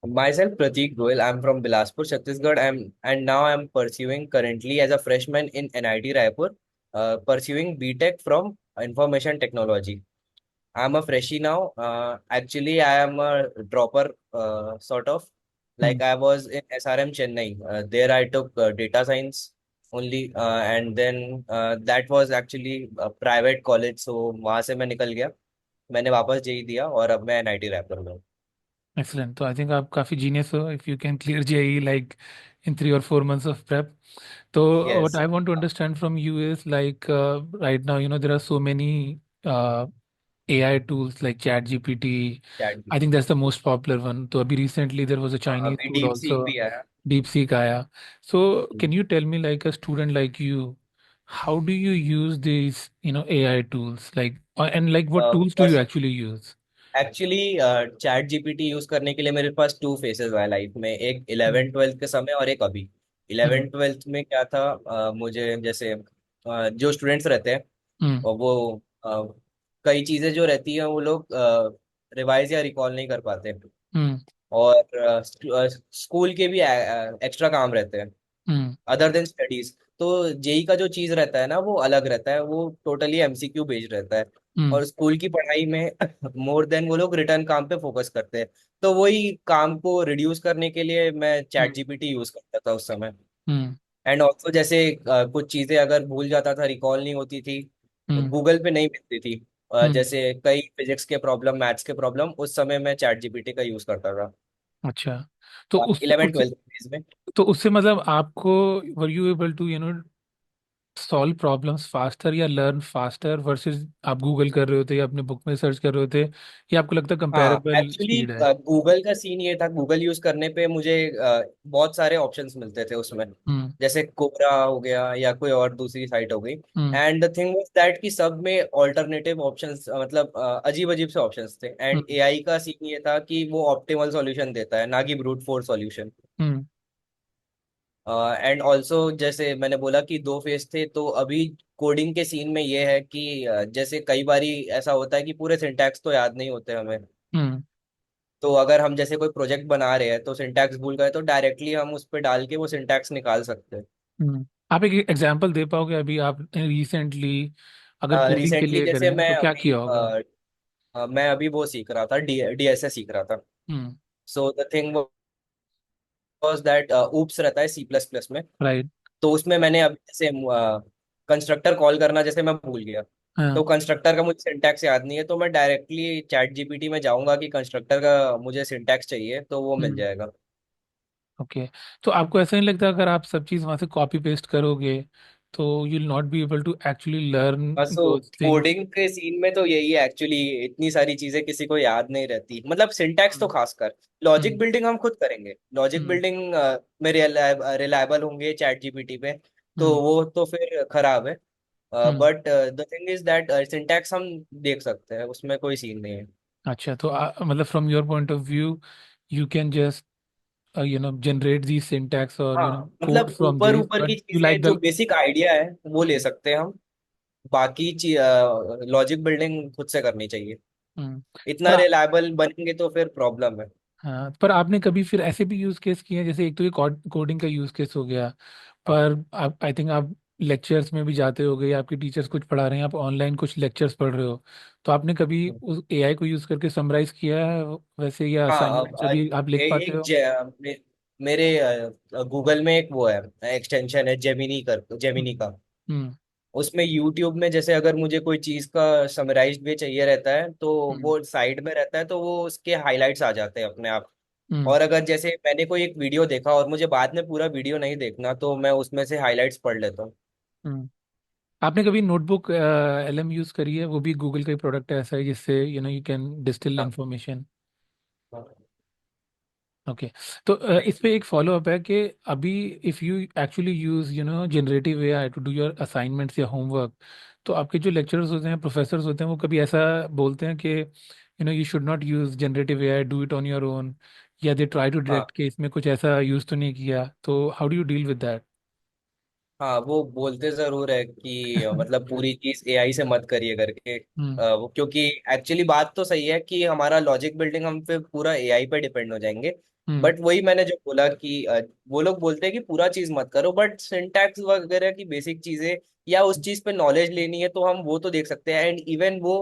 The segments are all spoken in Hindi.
Myself, Pratik Goel. I'm from Bilaspur, Chhattisgarh. And now I'm pursuing currently as a freshman in NIT Raipur, pursuing BTech from Information Technology. I'm a freshie now. Actually, I am a dropper, sort of. Hmm. Like I was in SRM Chennai. There I took data science only, and then that was actually a private college. So वहां से मैं निकल गया. मैंने वापस जेई दिया और अब मैं एनआईटी रैपर में हूँ. Excellent. तो आई थिंक आप काफ़ी जीनियस हो if you can clear JEE like in 3 or 4 months of prep. So what Yes. I want to understand from you is like right now, there are so many AI tools like ChatGPT. Chat. I think that's the most popular one. So abhi recently there was a हाँ, Chinese अभी tool डीप सीक also, भी आया. DeepSeek आया. So hmm. can you tell me like a student like you, how do you use these, AI tools? Like and like what tools do you first actually use? Actually chat GPT use करने के लिए मेरे पास टू फेसेस है लाइफ में. एक Hmm. 11th 12th के समय और एक अभी. Hmm. 11th 12th में क्या था, मुझे जैसे जो स्टूडेंट्स रहते हैं Hmm. और वो कई चीजें जो रहती हैं वो लोग रिवाइज या रिकॉल नहीं कर पाते. Hmm. और स्कूल के भी एक्स्ट्रा काम रहते हैं Hmm. Other than studies. तो जेई का जो चीज रहता है ना वो अलग रहता है, वो टोटली एमसीक्यू बेस्ड रहता है. Hmm. और स्कूल की पढ़ाई में मोर देन वो लोग रिटर्न काम पे फोकस करते हैं. तो वही काम को रिड्यूस करने के लिए मैं चैट Hmm. जीपीटी यूज करता था उस समय. Hmm. एंड ऑल्सो जैसे कुछ चीजें अगर भूल जाता था, रिकॉल नहीं होती थी, Hmm. गूगल पे नहीं मिलती थी. Hmm. जैसे कई फिजिक्स के प्रॉब्लम, मैथ्स के प्रॉब्लम, उस समय मैं चैट जीपीटी का यूज करता था. अच्छा. तो उस 11th 12th में. तो उससे मतलब आपको were you able to solve problems faster या लर्न फास्टर वर्सेस आप गूगल कर रहे होते या अपने बुक में सर्च कर रहे होते या आपको लगता है हाँ, कंपैरेबल एक्चुअली स्पीड है? गूगल का सीन ये था, गूगल यूज करने पे मुझे बहुत सारे ऑप्शंस मिलते थे उसमें. हम्म. जैसे कोबरा हो गया या कोई और दूसरी साइट हो गई. Hmm. And the thing was that कि सब में ऑल्टरनेटिव ऑप्शंस, मतलब अजीब अजीब से ऑप्शंस थे. And hmm. एआई का सीन ये था कि वो ऑप्टिमल सॉल्यूशन देता है, ना कि brute force solution. Hmm. And also जैसे मैंने बोला कि दो फेस थे, तो अभी कोडिंग के सीन में ये है कि जैसे कई बारी ऐसा होता है कि पूरे सिंटैक्स तो याद नहीं होते हमें. हम्म. तो अगर हम जैसे कोई प्रोजेक्ट बना रहे हैं तो सिंटैक्स भूल गए तो डायरेक्टली हम उस पर डाल के वो सिंटैक्स निकाल सकते हैं. आप एक एग्जांपल दे पाओगे अभी आप रिसेंटली अगर कोडिंग के रिसेंटली लिए जैसे करें मैं तो क्या अभी किया होगा? मैं अभी वो सीख रहा था, डीएसए सीख रहा था. Hmm. So the thing was that OOPS रहता है सी प्लस प्लस में. राइट. तो उसमें मैंने अभी जैसे कंस्ट्रक्टर कॉल करना जैसे मैं भूल गया. तो हाँ. कंस्ट्रक्टर का मुझे सिंटैक्स याद नहीं है, तो मैं डायरेक्टली चैट जीपीटी में जाऊंगा कि कंस्ट्रक्टर का मुझे सिंटैक्स चाहिए, तो वो मिल हम्म. जाएगा. ओके. तो आपको ऐसा नहीं लगता अगर आप सब चीज़ वहाँ से कॉपी पेस्ट करोगे तो you will not be able to actually learn बस तो दोज थिंग्स? कोडिंग के सीन में तो यही है एक्चुअली. इतनी सारी चीजें किसी को याद नहीं रहती, मतलब सिंटैक्स तो हम्म. खासकर. Logic hmm. बिल्डिंग हम खुद करेंगे, लॉजिक हम्म. बिल्डिंग में रिलायबल होंगे चैट जीपीटी पे. तो हम्म. वो तो फिर खराब है. Hmm. But the thing is that syntax हम देख सकते हैं, उसमें कोई सीन नहीं है. अच्छा. तो मतलब from your point of view you can just generate these syntax or हाँ, code मतलब from ऊपर these ऊपर but की you like चीजें the. जो बेसिक आइडिया है वो ले हम्म. सकते हैं हम. बाकी लॉजिक बिल्डिंग खुद से करनी चाहिए. हम्म. इतना पर रिलायबल बनेंगे तो फिर प्रॉब्लम है. हाँ, पर आपने कभी फिर ऐसे भी यूज केस किए हैं जैसे एक तो ये कोडिंग का यूज केस हो गया हाँ. पर आप आई थिंक आप लेक्चर्स में भी जाते होगे या आपके टीचर्स कुछ पढ़ा रहे हैं आप ऑनलाइन कुछ लेक्चर्स पढ़ रहे हो तो आपने कभी उस एआई को यूज करके समराइज किया है वैसे या हाँ, असाइनमेंट्स अभी आप लिख पाते एक हो? मेरे गूगल में एक वो है, एक्सटेंशन है जेमिनी कर, जेमिनी हम्म. का. हम्म. उसमें यूट्यूब में जैसे अगर मुझे कोई चीज का समराइज्ड भी चाहिए रहता है तो हम्म. वो साइड में रहता है, तो वो उसके हाइलाइट्स आ जाते हैं अपने आप. हम्म. और अगर जैसे मैंने कोई एक वीडियो देखा और मुझे बाद में पूरा वीडियो नहीं देखना, तो मैं उसमें से हाइलाइट्स पढ़ लेता हूँ. हम्म. आपने कभी नोटबुक एलएम यूज करी है? वो भी गूगल का ही प्रोडक्ट है ऐसा है जिससे यू कैन डिस्टिल हाँ. इंफॉर्मेशन. हाँ. ओके. तो इस पे एक फॉलो अप है कि अभी if you actually use generative AI to do your assignments या होमवर्क तो आपके जो लेक्चरर्स होते हैं प्रोफेसर्स होते हैं वो कभी ऐसा बोलते हैं कि you should not use generative AI do it on your own या दे ट्राई टू हाँ. डायरेक्ट कि इसमें कुछ ऐसा यूज तो नहीं किया तो how do you deal with that? हाँ, वो बोलते जरूर है कि मतलब पूरी चीज एआई से मत करिए करके। हम्म। वो क्योंकि एक्चुअली बात तो सही है कि हमारा लॉजिक बिल्डिंग हम फिर पूरा एआई पे डिपेंड हो जाएंगे। हम्म। बट वही मैंने जो बोला कि वो लोग बोलते हैं कि पूरा चीज मत करो, बट सिंटैक्स वगैरह की बेसिक चीजें या उस चीज पे नॉलेज लेनी है तो हम वो तो देख सकते हैं। एंड इवन वो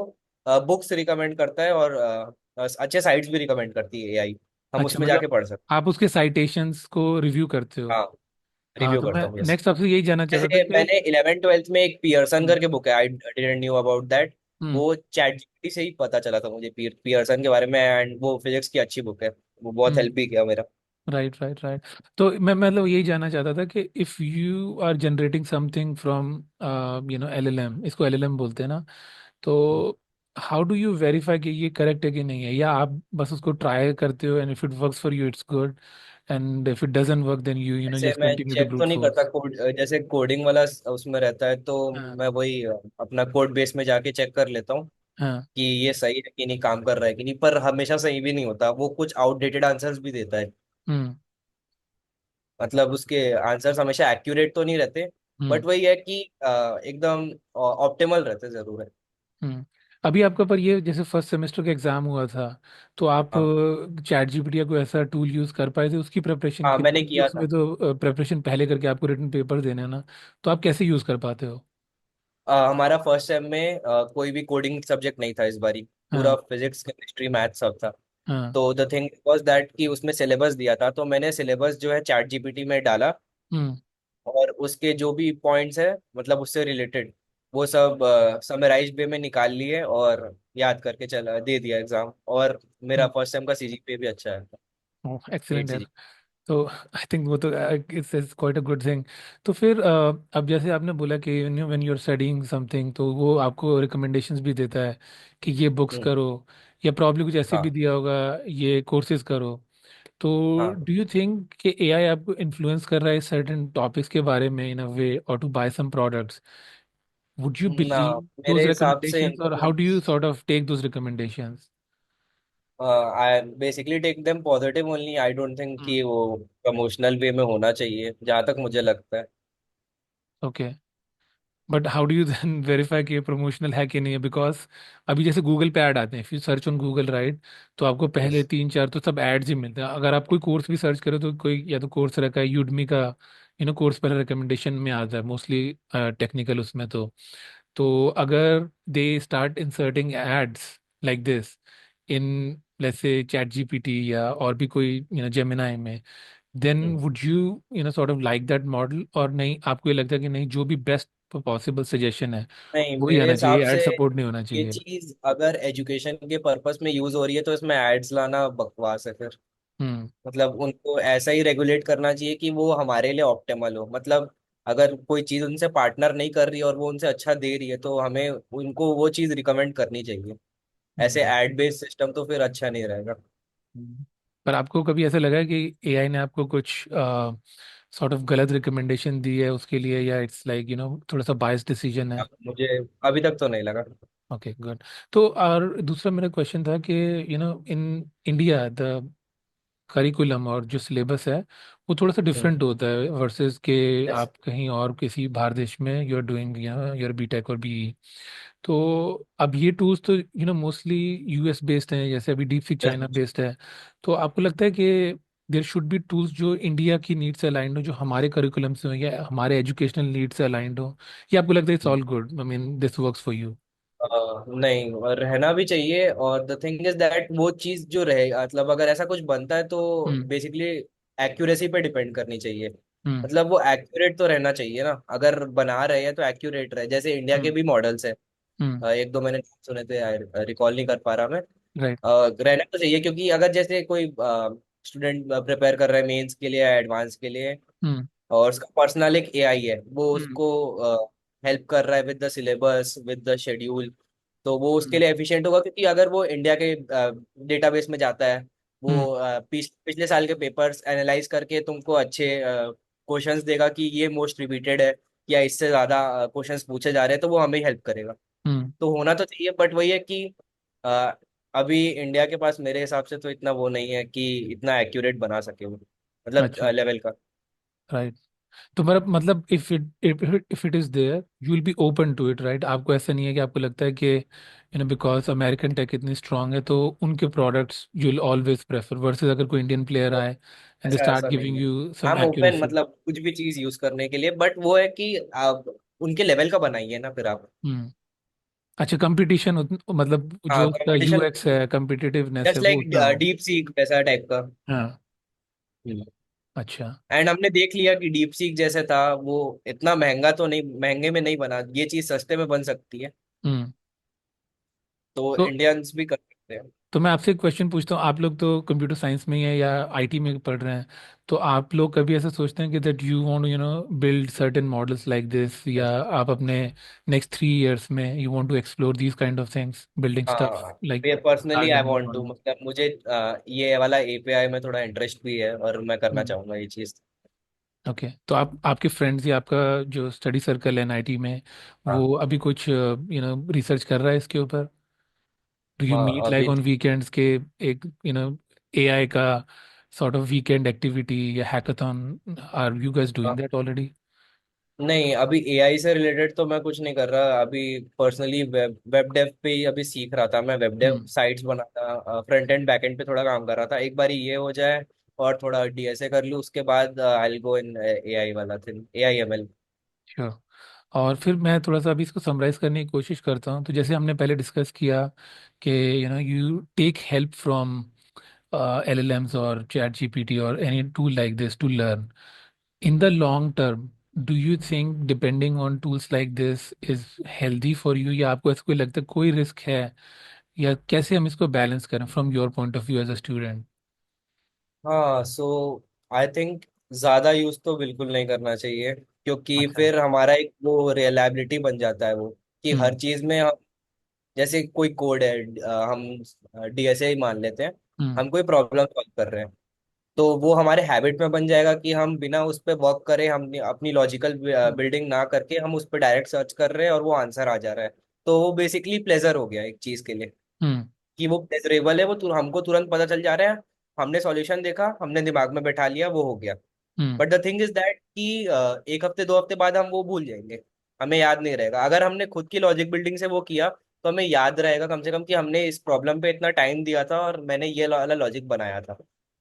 बुक्स रिकमेंड करता है, और अच्छे साइट्स भी रिकमेंड करती है एआई। हम अच्छा, उसमें जाके मतलब पढ़ सकते आप उसके साइटेशंस को रिव्यू करते हैं। हो। हाँ, हाँ, रिव्यू तो मैं करता हूँ, यस। नेक्स्ट आपसे यही जानना चाहता था जैसे कि। मैंने 11th 12th में एक पियर्सन हम्म। करके बुक है, I didn't knew about that. Hmm. वो चैट जीपीटी से ही पता चला था मुझे पियर्सन के बारे में, एंड वो फिजिक्स की अच्छी बुक है। वो बहुत हम्म। हेल्प भी किया मेरा। Right, right, right. तो मैं मतलब यही जानना चाहता था कि if you are generating something from LLM, इसको एलएलएम बोलते हैं ना, तो हाउ डू यू वेरीफाई कि ये करेक्ट है कि नहीं है, या आप बस उसको ट्राई करते हो and if it works for you it's good, and if it doesn't work then you ऐसे जस्ट मैं कंटिन्यू टू चेक तो ब्रूट नहीं करता फोर्स। कोड, जैसे कोडिंग वाला उसमें रहता है तो हाँ। मैं वही अपना कोड बेस में जाके चेक कर लेता हूँ हाँ। कि ये सही है कि नहीं, काम कर रहा है कि नहीं। पर हमेशा सही भी नहीं होता, वो कुछ आउटडेटेड आंसर्स भी देता है। हम्म। मतलब उसके आंसर्स हमेशा एक्यूरेट तो नहीं रहते, हम्म। बट वही है कि एकदम ऑप्टिमल रहते जरूर है। हम्म। अभी आपका पर ये जैसे फर्स्ट सेमेस्टर का एग्जाम हुआ था, तो आप हाँ, चैट जीपीटी या कोई ऐसा टूल यूज कर पाए थे उसकी प्रिपरेशन हाँ के लिए, मैंने क्योंकि किया उसमें था। तो प्रिपरेशन पहले करके आपको रिटन पेपर देने हैं ना, तो आप कैसे यूज कर पाते हो? हमारा फर्स्ट सेम में कोई भी कोडिंग सब्जेक्ट नहीं था इस बारी। पूरा हाँ। फिजिक्स केमिस्ट्री मैथ सब था। हाँ। तो द थिंग वाज दैट कि उसमें सिलेबस दिया था, तो मैंने सिलेबस जो है चैट जीपीटी में डाला, हम्म। और उसके जो भी पॉइंट्स है मतलब उससे रिलेटेड वो सब समराइज वे में निकाल लिए, और याद करके चला दे दिया एग्जाम। और मेरा हम्म। फर्स्ट सेम का सीजीपीए भी अच्छा है। एक्सीलेंट एट है। सीजी। तो आई थिंक वो तो it's quite a good thing. तो फिर अब जैसे आपने बोला कि when you are studying something, तो वो आपको रिकमेंडेशंस भी देता है कि ये बुक्स हम्म। करो, या प्रॉब्लम कुछ ऐसे भी हाँ, दिया होगा, ये कोर्सेज करो। तो हाँ। डू यू थिंक कि एआई आपको इन्फ्लुएंस कर रहा है सर्टेन टॉपिक्स के बारे में इन अ वे, और to buy some products? Would you ना, बिलीव दोज मेरे हिसाब से recommendations, or how do you sort of take those recommendations? I basically take them positive only. I don't think hmm. कि वो प्रमोशनल वे में होना चाहिए, जहां तक मुझे लगता है। Okay. But how do you then verify कि ये प्रमोशनल है कि नहीं है? बिकॉज अभी जैसे गूगल पे ऐड आते हैं, if you search on Google right, तो आपको पहले यस। तीन चार तो सब एड्स ही मिलते हैं। अगर आप कोई कोर्स भी सर्च करो तो कोई या तो कोर्स रखा है यूडमी का, कोर्स पहले रिकमेंडेशन में आता है मोस्टली टेक्निकल उसमें। तो अगर they start inserting ads like this in, let's say ChatGPT या और भी कोई जेमिनाई में, then would you sort of like that model, और नहीं आपको ये लगता है कि नहीं, जो भी बेस्ट पॉसिबल सजेशन है नहीं, वही मेरे आना हिसाब चाहिए, ऐड से सपोर्ट नहीं होना ये चाहिए? चीज अगर एजुकेशन के पर्पस में यूज हो रही है तो इसमें एड्स लाना बकवास है फिर। हम्म। मतलब उनको ऐसा ही रेगुलेट करना चाहिए कि वो हमारे लिए ऑप्टिमल हो। मतलब अगर कोई चीज उनसे पार्टनर नहीं कर रही और वो उनसे अच्छा दे रही है तो हमें उनको वो चीज रिकमेंड करनी चाहिए। ऐसे हम्म। एड बेस्ड सिस्टम तो फिर अच्छा नहीं रहेगा। पर आपको कभी ऐसा लगा है कि एआई ने आपको कुछ सॉर्ट ऑफ गलत रिकमेंडेशन दी है उसके लिए, या इट्स लाइक थोड़ा सा बायस डिसीजन है? अब मुझे अभी तक तो नहीं लगा। Okay, good. तो और दूसरा मेरा क्वेश्चन था कि इन इंडिया द करिकुलम और जो सिलेबस है वो थोड़ा सा हम्म। डिफरेंट होता है वर्सेस के यस। आप कहीं और किसी बाहर देश में you are doing your BTech और बीई। तो अब ये टूल्स तो मोस्टली यूएस बेस्ड हैं, जैसे अभी deep seek China yes. Based है। तो आपको लगता है कि देर शुड बी टूल्स जो इंडिया की नीड से अलाइंड हो, जो हमारे करिकुलम से हो या हमारे एजुकेशनल नीड से अलाइंड हो, या आपको लगता है it's all good, I mean this works for you? नहीं, और रहना भी चाहिए। और द थिंग इज दैट वो चीज जो रहे, मतलब अगर ऐसा कुछ बनता है तो हम्म। बेसिकली एक्यूरेसी पे डिपेंड करनी चाहिए। हम्म। मतलब वो एक्यूरेट तो रहना चाहिए ना, अगर बना रहे हैं तो एक्यूरेट रहे। जैसे इंडिया के हम्म। भी मॉडल्स है, हम्म। एक दो मैंने सुने थे, रिकॉल नहीं कर पा रहा मैं। राइट। रहना तो चाहिए, क्योंकि अगर जैसे कोई स्टूडेंट प्रिपेयर कर रहा है मेंस के लिए या एडवांस के लिए, हम्म। और उसका पर्सनल एक एआई है, वो हम्म। उसको हेल्प कर रहा है with the syllabus with the schedule, तो वो उसके हम्म। लिए एफिशिएंट होगा। क्योंकि अगर वो इंडिया के डेटाबेस में जाता है, वो हम्म। पिछले साल के पेपर्स एनालाइज करके तुमको अच्छे क्वेश्चंस देगा कि ये मोस्ट रिपीटेड है या इससे ज्यादा क्वेश्चंस पूछे जा रहे हैं, तो वो हमें हेल्प करेगा। हम्म। तो होना तो चाहिए, बट वही है कि अ, अभी इंडिया के पास मेरे हिसाब से तो इतना वो नहीं है कि इतना एक्यूरेट बना सके वो, मतलब अच्छा। लेवल का। राइट। तुम्हारा मतलब if it is there you will be open to it, right? आपको ऐसा नहीं है कि आपको लगता है कि बिकॉज अमेरिकन टेक इतनी स्ट्रांग है तो उनके products you will always prefer, versus अगर कोई इंडियन प्लेयर आए एंड दे ऐसा स्टार्ट ऐसा नहीं गिविंग है। You I some am open, accuracy. मतलब कुछ भी चीज यूज करने के लिए, बट वो है कि आप उनके लेवल का बनाइए ना फिर आप। हम्म। अच्छा, कंपटीशन मतलब हाँ, जो उसका कंपटीशन, यूएक्स है, कम्पिटिटिवनेस है, जस्ट वो लाइक उतना हो। डीप सीक वैसा टाइप का। हाँ। अच्छा। एंड हमने देख लिया कि डीप सीक जैसे था वो इतना महंगा तो नहीं, महंगे में नहीं बना, ये चीज सस्ते में बन सकती है, हम्म। तो तो इंडियंस भी कर सकते हैं। तो मैं आपसे एक क्वेश्चन पूछता हूँ, आप लोग तो कंप्यूटर साइंस में ही है या आईटी में पढ़ रहे हैं, तो आप लोग कभी ऐसा सोचते हैं कि that you want build certain models like this, या Yes. आप अपने नेक्स्ट 3 इयर्स में you want to explore these kind of things, building stuff हाँ, लाइक ये personally large I language want to, model? मतलब मुझे ये वाला एपीआई में थोड़ा इंटरेस्ट भी है और मैं करना हम्म। चाहूंगा ये चीज। ओके, तो आप आपके फ्रेंड्स या आपका जो स्टडी सर्कल है एनआईटी में, हाँ, वो अभी कुछ रिसर्च कर रहा है इसके ऊपर? डू यू मीट लाइक अभी ऑन वीकेंड्स के एक एआई का सॉर्ट ऑफ वीकेंड एक्टिविटी या hackathon? Are you guys doing that already? नहीं, अभी एआई से रिलेटेड तो मैं कुछ नहीं कर रहा अभी। पर्सनली वेब डेव पे ही अभी सीख रहा था, मैं वेब डेव हम्म। साइट्स बनाता, फ्रंट एंड बैक एंड पे थोड़ा काम कर रहा था। एक बार ये हो जाए और थोड़ा डीएसए कर लूँ, उसके बाद I will go in AI वाला थिंग, एआई एमएल। श्योर। और फिर मैं थोड़ा सा अभी इसको समराइज करने की कोशिश करता हूँ। तो जैसे हमने पहले डिस्कस किया कि you take help from LLMs और चैट जीपीटी और any tool like this to learn in the long term. Do you think depending on tools like this is healthy for you, या आपको ऐसा कोई लगता है कोई रिस्क है, या कैसे हम इसको बैलेंस करें from your point of view as a student? हाँ, सो आई थिंक ज्यादा यूज तो बिल्कुल नहीं करना चाहिए, क्योंकि अच्छा। फिर हमारा एक वो रिलायबिलिटी बन जाता है वो, कि हर हम्म। चीज में हम, जैसे कोई कोड है, हम डीएसए ही मान लेते हैं, हम्म। हम कोई प्रॉब्लम सॉल्व कर रहे हैं, तो वो हमारे हैबिट में बन जाएगा कि हम बिना उस पर वर्क करें, हम अपनी लॉजिकल हम्म। बिल्डिंग ना करके हम उस पर डायरेक्ट सर्च कर रहे हैं और वो आंसर आ जा रहा है। तो वो बेसिकली प्लेजर हो गया एक चीज के लिए, हम्म। कि वो प्लेजरेबल है, वो हमको तुरंत पता चल जा रहा है, हमने सॉल्यूशन देखा, हमने दिमाग में बैठा लिया, वो हो गया। Hmm. But the thing is that कि एक हफ्ते 2 हफ्ते बाद हम वो भूल जाएंगे, हमें याद नहीं रहेगा। अगर हमने खुद की लॉजिक बिल्डिंग से वो किया तो हमें याद रहेगा कम से कम कि हमने इस प्रॉब्लम पे इतना टाइम दिया था और मैंने ये वाला लॉजिक बनाया था।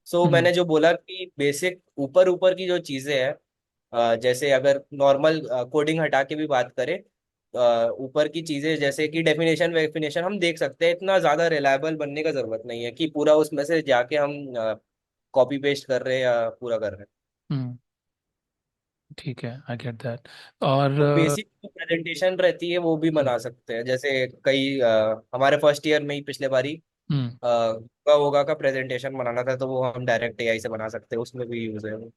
सो हम्म। मैंने जो बोला कि बेसिक ऊपर ऊपर की जो चीजें हैं, जैसे अगर नॉर्मल कोडिंग हटा के भी बात करें, ऊपर की चीजें जैसे कि डेफिनेशन वेफिनेशन हम देख सकते हैं, इतना ज्यादा रिलायबल बनने का जरूरत नहीं है कि पूरा उसमें से जाके हम कॉपी पेस्ट कर रहे हैं या पूरा कर रहे हैं। हम्म। ठीक है, आई गेट दैट। और तो बेसिक प्रेजेंटेशन रहती है वो भी हम्म। बना सकते हैं, जैसे कई हमारे फर्स्ट ईयर में ही पिछले बारी हम्म। होगा का प्रेजेंटेशन बनाना था, तो वो हम डायरेक्ट एआई से बना सकते हैं, उसमें भी यूज है वो।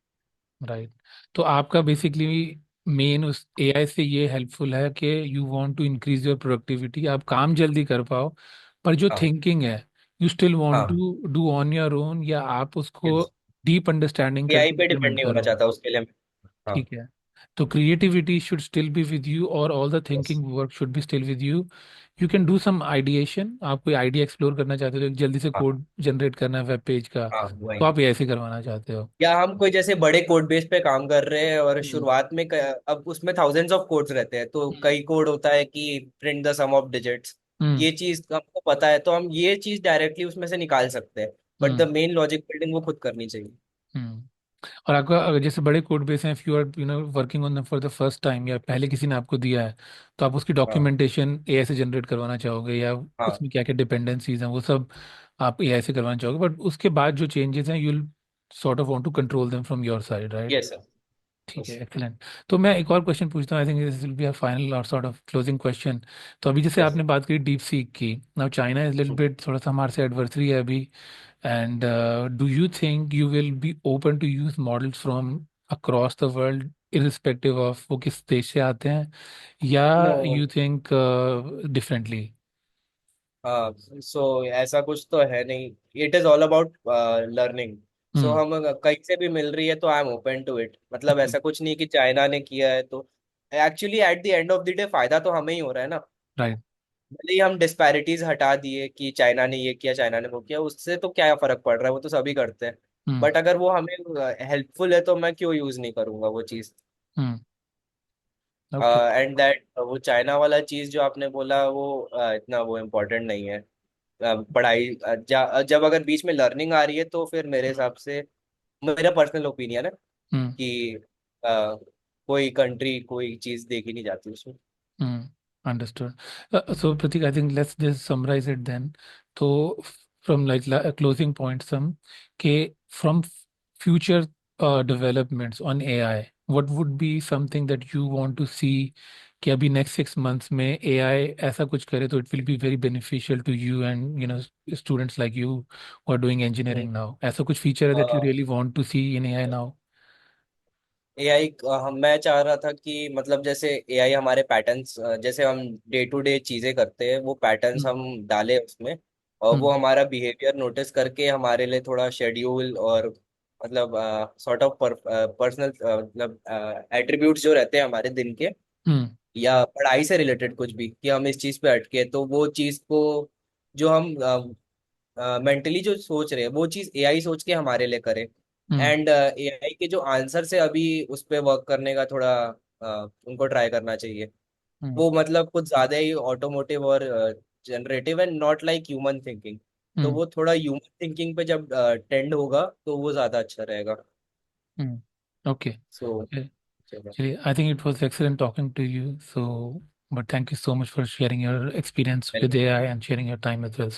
राइट। तो आपका बेसिकली मेन उस एआई से ये हेल्पफुल है कि you want to increase your productivity, आप काम जल्दी कर पाओ, पर जो हाँ, थिंकिंग है यू स्टिल वांट हाँ, to do on your own, या आप उसको यस, डीप अंडरस्टैंडिंग एआई करके पे डिपेंड इम्प्लीमेंट नहीं होना करो। चाहता उसके लिए। हाँ, ठीक है। तो creativity should still be with you और all the yes, thinking work should be still with you. You can do some ideation, आप कोई आइडिया एक्सप्लोर करना चाहते हो, एक जल्दी से हाँ, कोड जनरेट करना है वेब पेज का, हाँ, तो वही। आप ऐसे करवाना चाहते हो? या हम कोई जैसे बड़े कोड बेस पे काम कर रहे हैं और हम्म। शुरुआत में अब उसमें थाउजेंड्स ऑफ कोड्स रहते हैं, तो हम्म। कई कोड होता है कि print the sum of digits, hmm. ये चीज हमको पता है तो हम ये चीज डायरेक्टली उसमें से निकाल सकते हैं, but the hmm. Main logic building वो खुद करनी चाहिए। हम्म। और आपका अगर जैसे बड़े कोड बेस हैं, if you are working on for the first time, या पहले किसी ने आपको दिया है, तो आप उसकी हाँ, डॉक्यूमेंटेशन एआई से जनरेट करवाना चाहोगे, या हाँ, उसमें क्या क्या डिपेंडेंसीज हैं वो सब आप एआई से करवाना चाहोगे, बट उसके बाद जो चेंजेस हैं you sort of want to control them from your side, right? Yes sir, ठीक है, यस, एक्सलेंट। तो मैं एक और क्वेश्चन पूछता हूँ, I think this will be a final और सॉर्ट ऑफ क्लोजिंग क्वेश्चन। तो अभी जैसे यस। आपने बात करी डीप सीक की, now China is little bit थोड़ा सा हमारे से एडवर्सरी है अभी, and do you think you will be open to use models from across the world, irrespective of वो किस देश से आते हैं, या नो, यू थिंक डिफरेंटली? हाँ, सो ऐसा कुछ तो है नहीं, it is all about learning. So hmm. हम कहीं से भी मिल रही है तो I am open to it, मतलब ऐसा कुछ नहीं कि चाइना ने किया है तो actually at the end of the day फायदा तो हमें ही हो रहा है ना। राइट। भले ही हम डिस्पैरिटीज हटा दिए कि चाइना ने ये किया, चाइना ने वो किया, उससे तो क्या फर्क पड़ रहा है, वो तो सभी करते हैं। हम्म। बट अगर वो हमें हेल्पफुल है तो मैं क्यों यूज नहीं करूंगा वो चीज। हम्म। ओके। एंड दैट वो चाइना वाला चीज जो आपने बोला वो इतना वो इम्पोर्टेंट नहीं है। पढ़ाई जब अगर बीच में लर्निंग आ रही है तो फिर मेरे हिसाब से, मेरा पर्सनल ओपिनियन है हम्म। कि कोई कंट्री कोई चीज देखी नहीं जाती उसमें। Understood. So Pratik, I think let's just summarize it then. So from like closing point some, okay, from future developments on AI, what would be something that you want to see कि अभी next 6 months में AI ऐसा कुछ करे तो it will be very beneficial to you and students like you who are doing engineering now. ऐसा कुछ feature है that you really want to see in AI now? AI हम मैं चाह रहा था कि मतलब जैसे एआई हमारे पैटर्न्स, जैसे हम डे टू डे चीजें करते हैं वो पैटर्न्स हम्म। हम डालें उसमें, और वो हम्म। हमारा बिहेवियर नोटिस करके हमारे लिए थोड़ा शेड्यूल और मतलब सॉर्ट ऑफ पर्सनल मतलब एट्रीब्यूट्स जो रहते हैं हमारे दिन के, हम्म। या पढ़ाई से रिलेटेड कुछ भी, कि हम इस चीज पे अटके तो वो चीज को जो हम मेंटली जो सोच रहे हैं वो चीज एआई सोच के हमारे लिए करे। हम्म। एंड एआई के जो आंसर से अभी उस पे वर्क करने का थोड़ा उनको ट्राई करना चाहिए। हम्म। वो मतलब कुछ ज्यादा ही ऑटोमोटिव और generative and not like human thinking. तो हम्म। वो थोड़ा ह्यूमन थिंकिंग पे जब टेंड होगा तो वो ज्यादा अच्छा रहेगा। Okay. सो चलो। Actually, I think it was excellent talking to you. So, but thank you so much for sharing your experience with AI and sharing your time as well.